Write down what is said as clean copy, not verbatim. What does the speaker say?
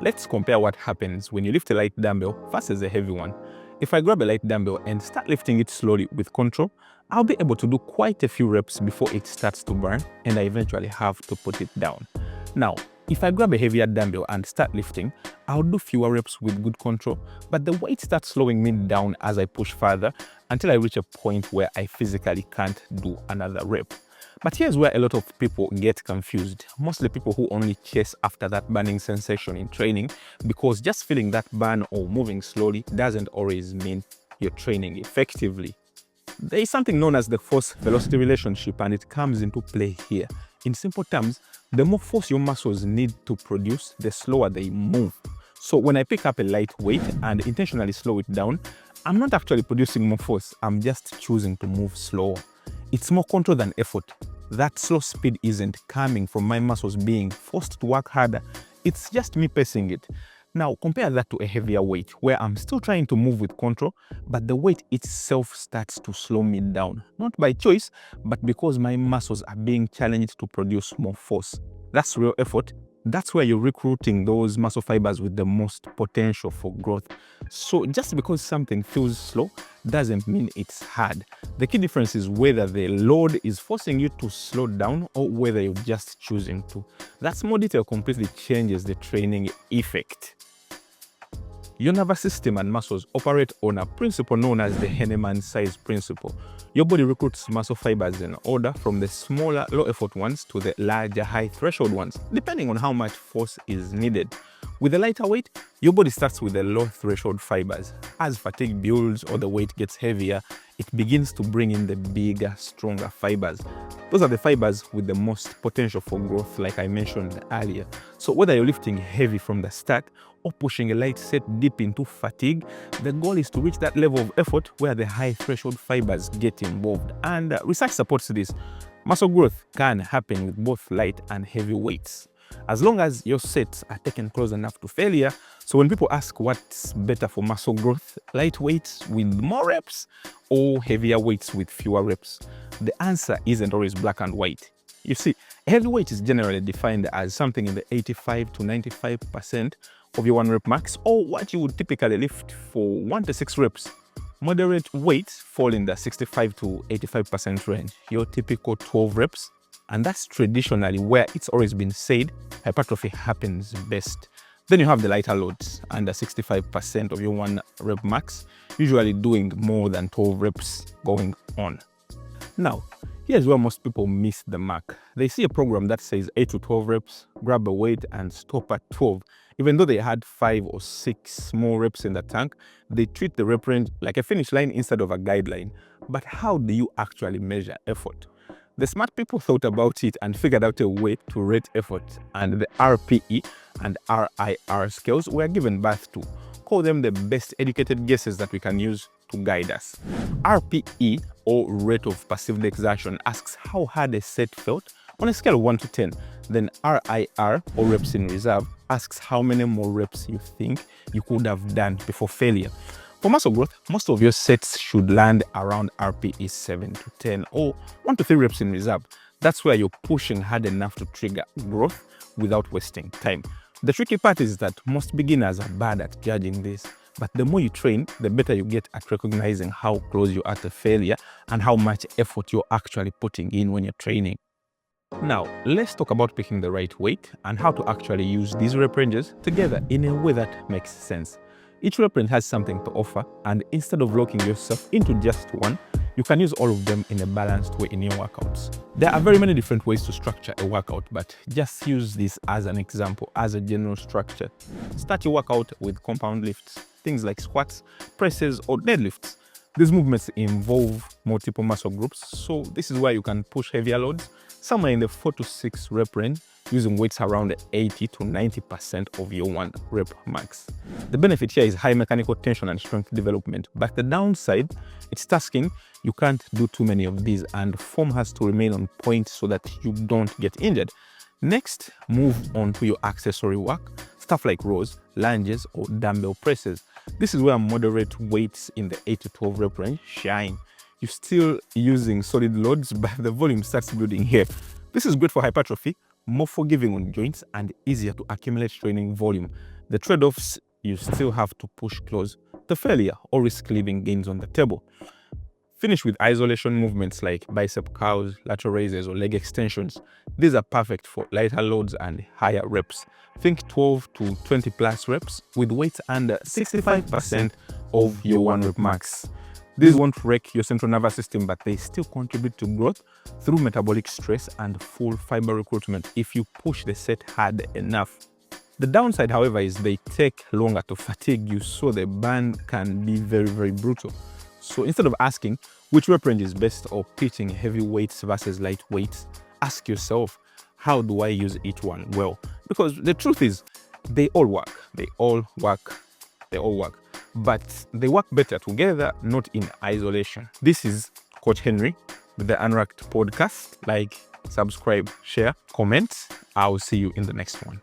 Let's compare what happens when you lift a light dumbbell versus a heavy one. If I grab a light dumbbell and start lifting it slowly with control, I'll be able to do quite a few reps before it starts to burn and I eventually have to put it down. Now, if I grab a heavier dumbbell and start lifting, I'll do fewer reps with good control, but the weight starts slowing me down as I push further until I reach a point where I physically can't do another rep. But here's where a lot of people get confused, mostly people who only chase after that burning sensation in training, because just feeling that burn or moving slowly doesn't always mean you're training effectively. There is something known as the force-velocity relationship, and it comes into play here. In simple terms, the more force your muscles need to produce, the slower they move. So when I pick up a light weight and intentionally slow it down, I'm not actually producing more force, I'm just choosing to move slower. It's more control than effort. That slow speed isn't coming from my muscles being forced to work harder, it's just me pacing it. Now compare that to a heavier weight where I'm still trying to move with control, but the weight itself starts to slow me down. Not by choice, but because my muscles are being challenged to produce more force. That's real effort. That's where you're recruiting those muscle fibers with the most potential for growth. So just because something feels slow doesn't mean it's hard. The key difference is whether the load is forcing you to slow down or whether you're just choosing to. That small detail completely changes the training effect. Your nervous system and muscles operate on a principle known as the Henman size principle. Your body recruits muscle fibers in order from the smaller, low-effort ones to the larger, high-threshold ones, depending on how much force is needed. With a lighter weight, your body starts with the low-threshold fibers. As fatigue builds or the weight gets heavier, it begins to bring in the bigger, stronger fibers. Those are the fibers with the most potential for growth, like I mentioned earlier. So whether you're lifting heavy from the start or pushing a light set deep into fatigue, the goal is to reach that level of effort where the high threshold fibers get involved. And research supports this. Muscle growth can happen with both light and heavy weights, as long as your sets are taken close enough to failure. So when people ask what's better for muscle growth, light weights with more reps or heavier weights with fewer reps, the answer isn't always black and white. You see, a heavy weight is generally defined as something in the 85 to 95% of your 1 rep max, or what you would typically lift for 1 to 6 reps. Moderate weights fall in the 65 to 85% range, your typical 12 reps. And that's traditionally where it's always been said hypertrophy happens best. Then you have the lighter loads, under 65% of your 1 rep max, usually doing more than 12 reps going on. Now, here's where most people miss the mark. They see a program that says 8 to 12 reps, grab a weight and stop at 12. Even though they had 5 or 6 more reps in the tank, they treat the rep range like a finish line instead of a guideline. But how do you actually measure effort? The smart people thought about it and figured out a way to rate effort, and the RPE and RIR scales were given birth to. Call them the best educated guesses that we can use to guide us. RPE, or rate of perceived exertion, asks how hard a set felt on a scale of 1 to 10. Then RIR, or reps in reserve, asks how many more reps you think you could have done before failure. For muscle growth, most of your sets should land around RPE 7 to 10 or 1 to 3 reps in reserve. That's where you're pushing hard enough to trigger growth without wasting time. The tricky part is that most beginners are bad at judging this, but the more you train, the better you get at recognizing how close you are to failure and how much effort you're actually putting in when you're training. Now, let's talk about picking the right weight and how to actually use these rep ranges together in a way that makes sense. Each rep range has something to offer, and instead of locking yourself into just one, you can use all of them in a balanced way in your workouts. There are very many different ways to structure a workout, but just use this as an example, as a general structure. Start your workout with compound lifts, things like squats, presses, or deadlifts. These movements involve multiple muscle groups, so this is where you can push heavier loads, somewhere in the 4 to 6 rep range, using weights around 80 to 90% of your 1 rep max. The benefit here is high mechanical tension and strength development, but the downside, it's tasking. You can't do too many of these, and form has to remain on point so that you don't get injured. Next, move on to your accessory work, stuff like rows, lunges, or dumbbell presses. This is where moderate weights in the 8 to 12 rep range shine. You're still using solid loads, but the volume starts building here. This is great for hypertrophy, more forgiving on joints, and easier to accumulate training volume. The trade-offs: you still have to push close to failure or risk leaving gains on the table. Finish with isolation movements like bicep curls, lateral raises, or leg extensions. These are perfect for lighter loads and higher reps. Think 12 to 20 plus reps with weights under 65% of your 1 rep max. These won't wreck your central nervous system, but they still contribute to growth through metabolic stress and full fiber recruitment if you push the set hard enough. The downside, however, is they take longer to fatigue you, so the burn can be very, very brutal. So instead of asking which rep range is best or pitching heavy weights versus light weights, ask yourself, how do I use each one well? Because the truth is, they all work. They all work. But they work better together, not in isolation. This is Coach Henry with the Unwrapped podcast. Like, subscribe, share, comment. I'll see you in the next one.